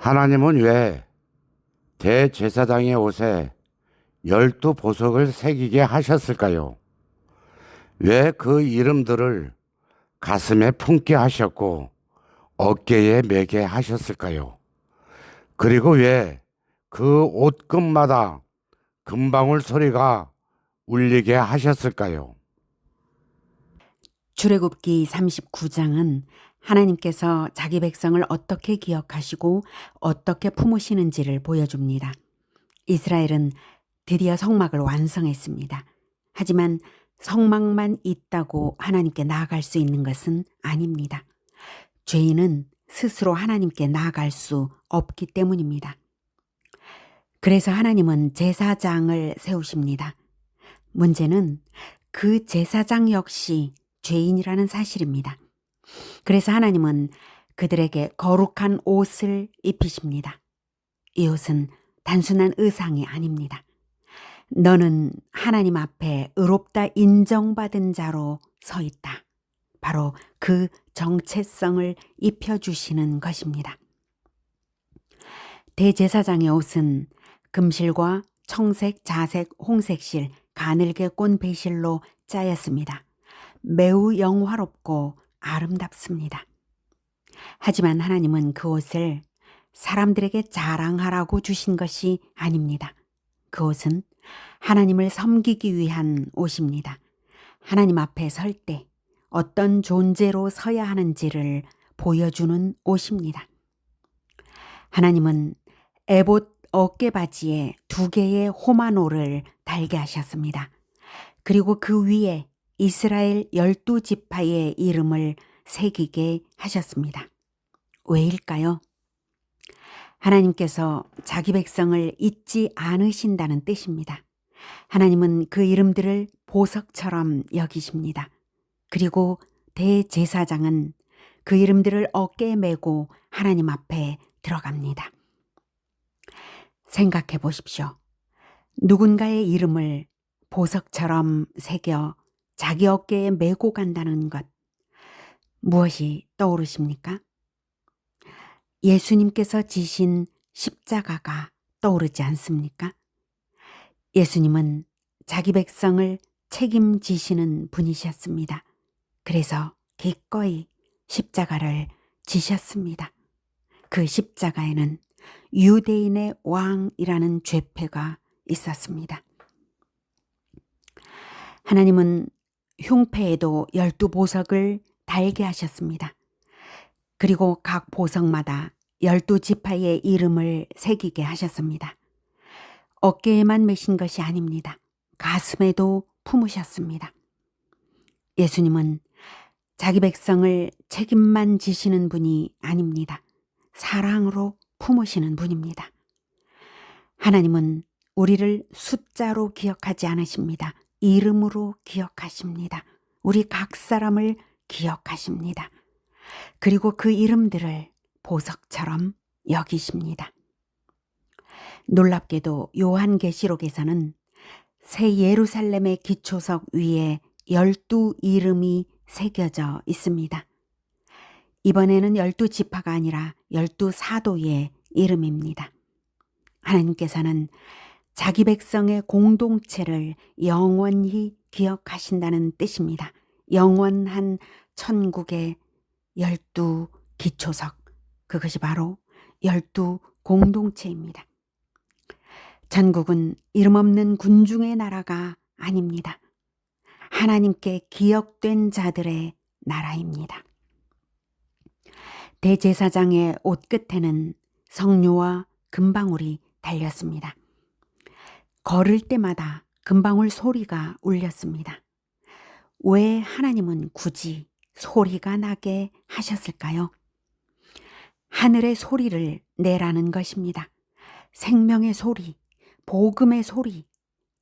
하나님은 왜 대제사장의 옷에 12보석을 새기게 하셨을까요? 왜 그 이름들을 가슴에 품게 하셨고 어깨에 매게 하셨을까요? 그리고 왜 그 옷끝마다 금방울 소리가 울리게 하셨을까요? 출애굽기 39장은 하나님께서 자기 백성을 어떻게 기억하시고 어떻게 품으시는지를 보여줍니다. 이스라엘은 드디어 성막을 완성했습니다. 하지만 성막만 있다고 하나님께 나아갈 수 있는 것은 아닙니다. 죄인은 스스로 하나님께 나아갈 수 없기 때문입니다. 그래서 하나님은 제사장을 세우십니다. 문제는 그 제사장 역시 죄인이라는 사실입니다. 그래서 하나님은 그들에게 거룩한 옷을 입히십니다. 이 옷은 단순한 의상이 아닙니다. 너는 하나님 앞에 의롭다 인정받은 자로 서 있다. 바로 그 정체성을 입혀주시는 것입니다. 대제사장의 옷은 금실과 청색, 자색, 홍색실, 가늘게 꼰 배실로 짜였습니다. 매우 영화롭고 아름답습니다. 하지만 하나님은 그 옷을 사람들에게 자랑하라고 주신 것이 아닙니다. 그 옷은 하나님을 섬기기 위한 옷입니다. 하나님 앞에 설 때 어떤 존재로 서야 하는지를 보여주는 옷입니다. 하나님은 에봇 어깨바지에 2개의 호마노를 달게 하셨습니다. 그리고 그 위에 이스라엘 12지파의 이름을 새기게 하셨습니다. 왜일까요? 하나님께서 자기 백성을 잊지 않으신다는 뜻입니다. 하나님은 그 이름들을 보석처럼 여기십니다. 그리고 대제사장은 그 이름들을 어깨에 메고 하나님 앞에 들어갑니다. 생각해 보십시오. 누군가의 이름을 보석처럼 새겨 자기 어깨에 메고 간다는 것, 무엇이 떠오르십니까? 예수님께서 지신 십자가가 떠오르지 않습니까? 예수님은 자기 백성을 책임지시는 분이셨습니다. 그래서 기꺼이 십자가를 지셨습니다. 그 십자가에는 유대인의 왕이라는 죄패가 있었습니다. 하나님은 흉패에도 12보석을 달게 하셨습니다. 그리고 각 보석마다 12지파의 이름을 새기게 하셨습니다. 어깨에만 메신 것이 아닙니다. 가슴에도 품으셨습니다. 예수님은 자기 백성을 책임만 지시는 분이 아닙니다. 사랑으로 품으시는 분입니다. 하나님은 우리를 숫자로 기억하지 않으십니다. 이름으로 기억하십니다. 우리 각 사람을 기억하십니다. 그리고 그 이름들을 보석처럼 여기십니다. 놀랍게도 요한계시록에서는 새 예루살렘의 기초석 위에 12 이름이 새겨져 있습니다. 이번에는 12지파가 아니라 12사도의 이름입니다. 하나님께서는 자기 백성의 공동체를 영원히 기억하신다는 뜻입니다. 영원한 천국의 12 기초석, 그것이 바로 12 공동체입니다. 천국은 이름 없는 군중의 나라가 아닙니다. 하나님께 기억된 자들의 나라입니다. 대제사장의 옷 끝에는 성류와 금방울이 달렸습니다. 걸을 때마다 금방울 소리가 울렸습니다. 왜 하나님은 굳이 소리가 나게 하셨을까요? 하늘의 소리를 내라는 것입니다. 생명의 소리, 복음의 소리.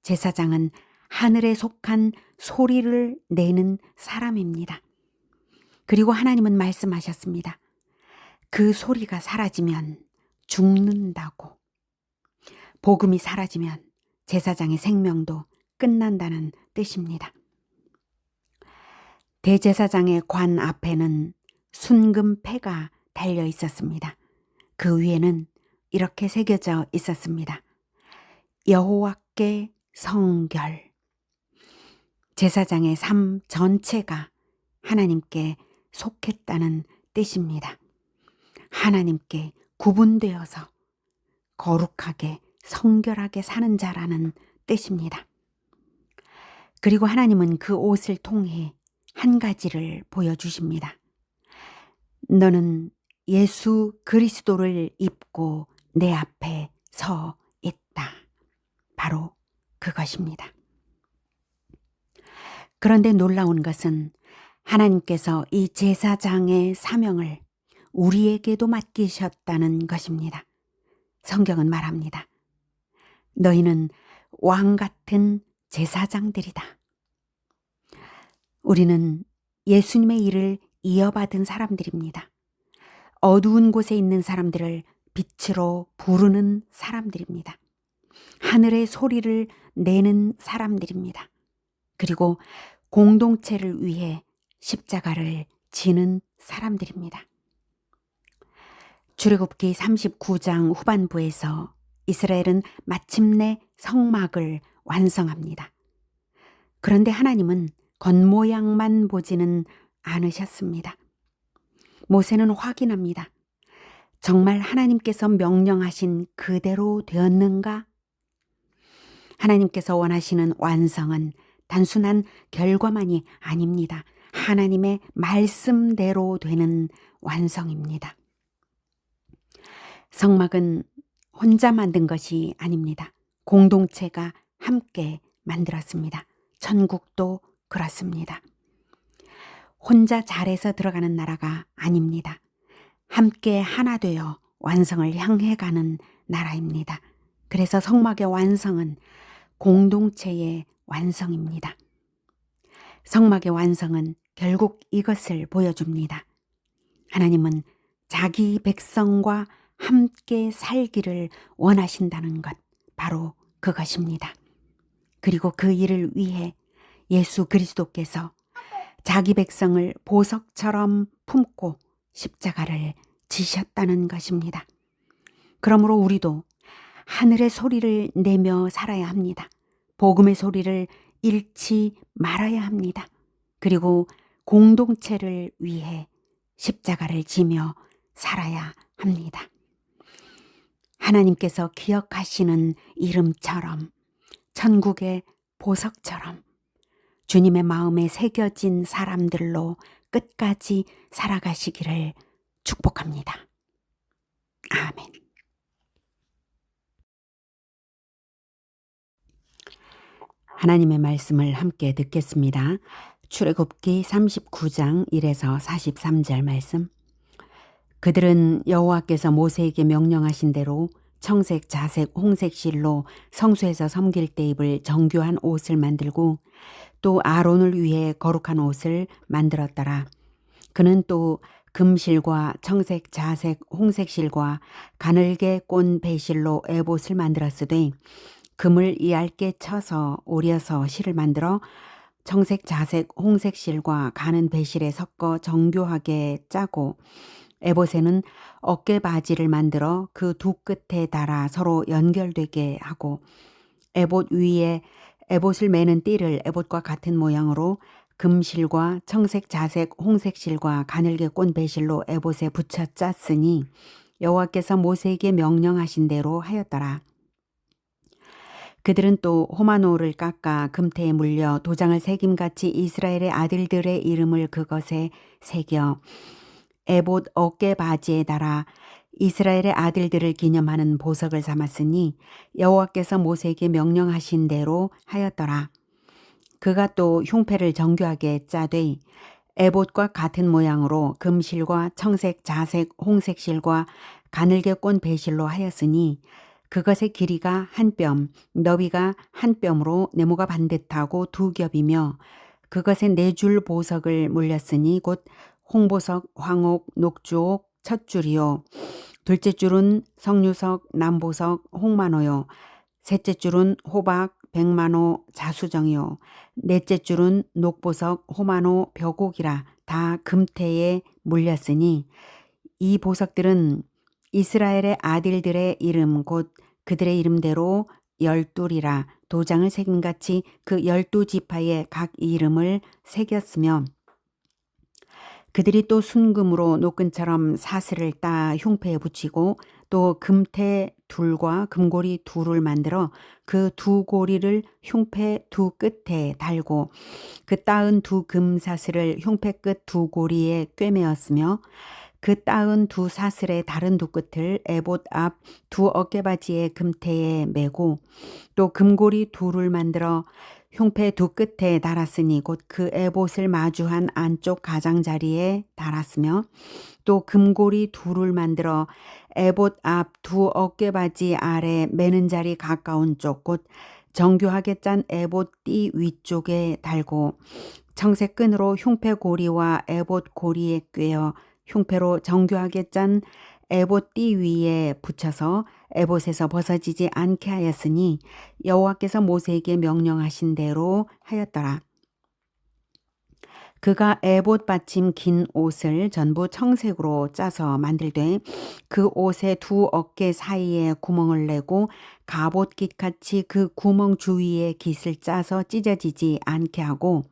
제사장은 하늘에 속한 소리를 내는 사람입니다. 그리고 하나님은 말씀하셨습니다. 그 소리가 사라지면 죽는다고. 복음이 사라지면 제사장의 생명도 끝난다는 뜻입니다. 대제사장의 관 앞에는 순금패가 달려 있었습니다. 그 위에는 이렇게 새겨져 있었습니다. 여호와께 성결. 제사장의 삶 전체가 하나님께 속했다는 뜻입니다. 하나님께 구분되어서 거룩하게 성결하게 사는 자라는 뜻입니다. 그리고 하나님은 그 옷을 통해 한 가지를 보여주십니다. 너는 예수 그리스도를 입고 내 앞에 서 있다. 바로 그것입니다. 그런데 놀라운 것은 하나님께서 이 제사장의 사명을 우리에게도 맡기셨다는 것입니다. 성경은 말합니다. 너희는 왕 같은 제사장들이다. 우리는 예수님의 일을 이어받은 사람들입니다. 어두운 곳에 있는 사람들을 빛으로 부르는 사람들입니다. 하늘의 소리를 내는 사람들입니다. 그리고 공동체를 위해 십자가를 지는 사람들입니다. 출애굽기 39장 후반부에서 이스라엘은 마침내 성막을 완성합니다. 그런데 하나님은 겉모양만 보지는 않으셨습니다. 모세는 확인합니다. 정말 하나님께서 명령하신 그대로 되었는가? 하나님께서 원하시는 완성은 단순한 결과만이 아닙니다. 하나님의 말씀대로 되는 완성입니다. 성막은 혼자 만든 것이 아닙니다. 공동체가 함께 만들었습니다. 천국도 그렇습니다. 혼자 잘해서 들어가는 나라가 아닙니다. 함께 하나 되어 완성을 향해 가는 나라입니다. 그래서 성막의 완성은 공동체의 완성입니다. 성막의 완성은 결국 이것을 보여줍니다. 하나님은 자기 백성과 함께 살기를 원하신다는 것, 바로 그것입니다. 그리고 그 일을 위해 예수 그리스도께서 자기 백성을 보석처럼 품고 십자가를 지셨다는 것입니다. 그러므로 우리도 하늘의 소리를 내며 살아야 합니다. 복음의 소리를 잃지 말아야 합니다. 그리고 공동체를 위해 십자가를 지며 살아야 합니다. 하나님께서 기억하시는 이름처럼, 천국의 보석처럼 주님의 마음에 새겨진 사람들로 끝까지 살아가시기를 축복합니다. 아멘. 하나님의 말씀을 함께 듣겠습니다. 출애굽기 39장 1에서 43절 말씀. 그들은 여호와께서 모세에게 명령하신 대로 청색, 자색, 홍색 실로 성소에서 섬길 때 입을 정교한 옷을 만들고 또 아론을 위해 거룩한 옷을 만들었더라. 그는 또 금실과 청색, 자색, 홍색 실과 가늘게 꼰 배실로 에봇을 만들었으되 금을 얇게 쳐서 오려서 실을 만들어 청색, 자색, 홍색 실과 가는 배실에 섞어 정교하게 짜고 에봇에는 어깨 바지를 만들어 그 두 끝에 달아 서로 연결되게 하고 에봇 위에 에봇을 매는 띠를 에봇과 같은 모양으로 금실과 청색, 자색, 홍색 실과 가늘게 꼰 배실로 에봇에 붙여 짰으니 여호와께서 모세에게 명령하신 대로 하였더라. 그들은 또 호마노를 깎아 금태에 물려 도장을 새김같이 이스라엘의 아들들의 이름을 그것에 새겨 에봇 어깨 바지에 달아 이스라엘의 아들들을 기념하는 보석을 삼았으니 여호와께서 모세에게 명령하신 대로 하였더라. 그가 또 흉패를 정교하게 짜되 에봇과 같은 모양으로 금실과 청색, 자색, 홍색 실과 가늘게 꼰 배실로 하였으니 그것의 길이가 한 뼘, 너비가 한 뼘으로 네모가 반듯하고 두 겹이며 그것에 네 줄 보석을 물렸으니 곧 홍보석, 황옥, 녹주옥, 첫 줄이요. 둘째 줄은 석류석, 남보석, 홍만호요. 셋째 줄은 호박, 백만호, 자수정이요. 넷째 줄은 녹보석, 호만호, 벽옥이라 다 금태에 물렸으니 이 보석들은 이스라엘의 아들들의 이름 곧 그들의 이름대로 12이라 도장을 새김같이 그 12지파의 각 이름을 새겼으며 그들이 또 순금으로 노끈처럼 사슬을 따 흉패에 붙이고 또 금태 둘과 금고리 둘을 만들어 그 두 고리를 흉패 두 끝에 달고 그 따은 두 금사슬을 흉패 끝 두 고리에 꿰매었으며 그 따은 두 사슬의 다른 두 끝을 에봇 앞 두 어깨바지의 금태에 매고 또 금고리 둘을 만들어 흉패 두 끝에 달았으니 곧 그 에봇을 마주한 안쪽 가장자리에 달았으며 또 금고리 둘을 만들어 에봇 앞 두 어깨바지 아래 매는 자리 가까운 쪽 곧 정교하게 짠 에봇 띠 위쪽에 달고 청색 끈으로 흉패 고리와 에봇 고리에 꿰어 흉패로 정교하게 짠 에봇 띠 위에 붙여서 에봇에서 벗어지지 않게 하였으니 여호와께서 모세에게 명령하신 대로 하였더라. 그가 에봇 받침 긴 옷을 전부 청색으로 짜서 만들되 그 옷의 두 어깨 사이에 구멍을 내고 갑옷깃같이 그 구멍 주위에 깃을 짜서 찢어지지 않게 하고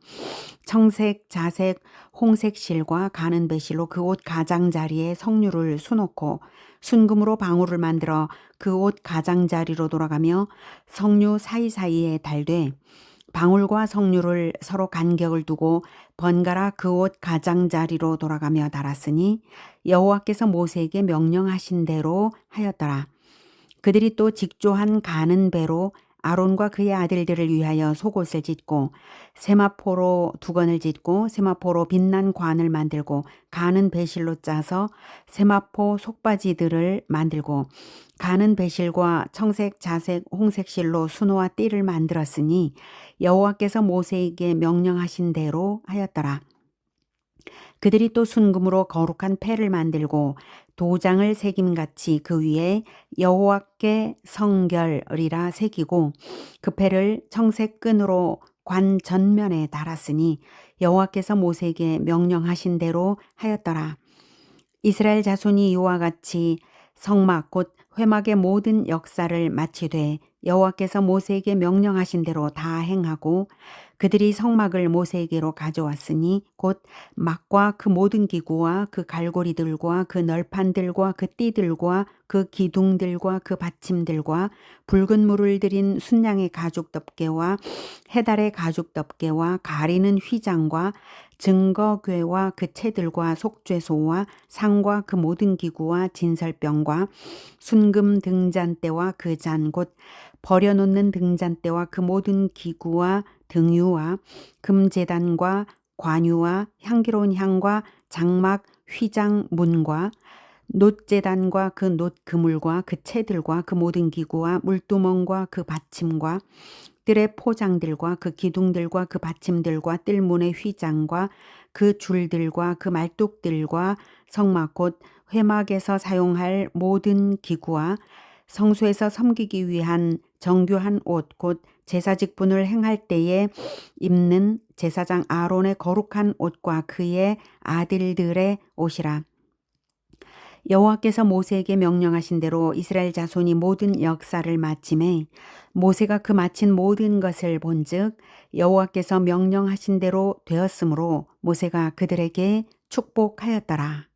청색, 자색, 홍색 실과 가는 배실로 그 옷 가장자리에 성류를 수놓고 순금으로 방울을 만들어 그 옷 가장자리로 돌아가며 성류 사이사이에 달되 방울과 성류를 서로 간격을 두고 번갈아 그 옷 가장자리로 돌아가며 달았으니 여호와께서 모세에게 명령하신 대로 하였더라. 그들이 또 직조한 가는 배로 아론과 그의 아들들을 위하여 속옷을 짓고 세마포로 두건을 짓고 세마포로 빛난 관을 만들고 가는 배실로 짜서 세마포 속바지들을 만들고 가는 배실과 청색, 자색, 홍색 실로 수노와 띠를 만들었으니 여호와께서 모세에게 명령하신 대로 하였더라. 그들이 또 순금으로 거룩한 패를 만들고 도장을 새김같이 그 위에 여호와께 성결이라 새기고 그 패를 청색 끈으로 관 전면에 달았으니 여호와께서 모세에게 명령하신 대로 하였더라. 이스라엘 자손이 이와 같이 성막 곧 회막의 모든 역사를 마치되 여호와께서 모세에게 명령하신 대로 다 행하고 그들이 성막을 모세에게로 가져왔으니 곧 막과 그 모든 기구와 그 갈고리들과 그 널판들과 그 띠들과 그 기둥들과 그 받침들과 붉은 물을 들인 순양의 가죽 덮개와 해달의 가죽 덮개와 가리는 휘장과 증거궤와 그 채들과 속죄소와 상과 그 모든 기구와 진설병과 순금 등잔대와 그 잔 곧 버려놓는 등잔대와 그 모든 기구와 등유와 금제단과 관유와 향기로운 향과 장막 휘장 문과 놋제단과 그 놋 그물과 그 채들과 그 모든 기구와 물두멍과 그 받침과 뜰의 포장들과 그 기둥들과 그 받침들과 뜰문의 휘장과 그 줄들과 그 말뚝들과 성막 곧 회막에서 사용할 모든 기구와 성소에서 섬기기 위한 정교한 옷 곧 제사 직분을 행할 때에 입는 제사장 아론의 거룩한 옷과 그의 아들들의 옷이라. 여호와께서 모세에게 명령하신 대로 이스라엘 자손이 모든 역사를 마침에 모세가 그 마친 모든 것을 본즉 여호와께서 명령하신 대로 되었으므로 모세가 그들에게 축복하였더라.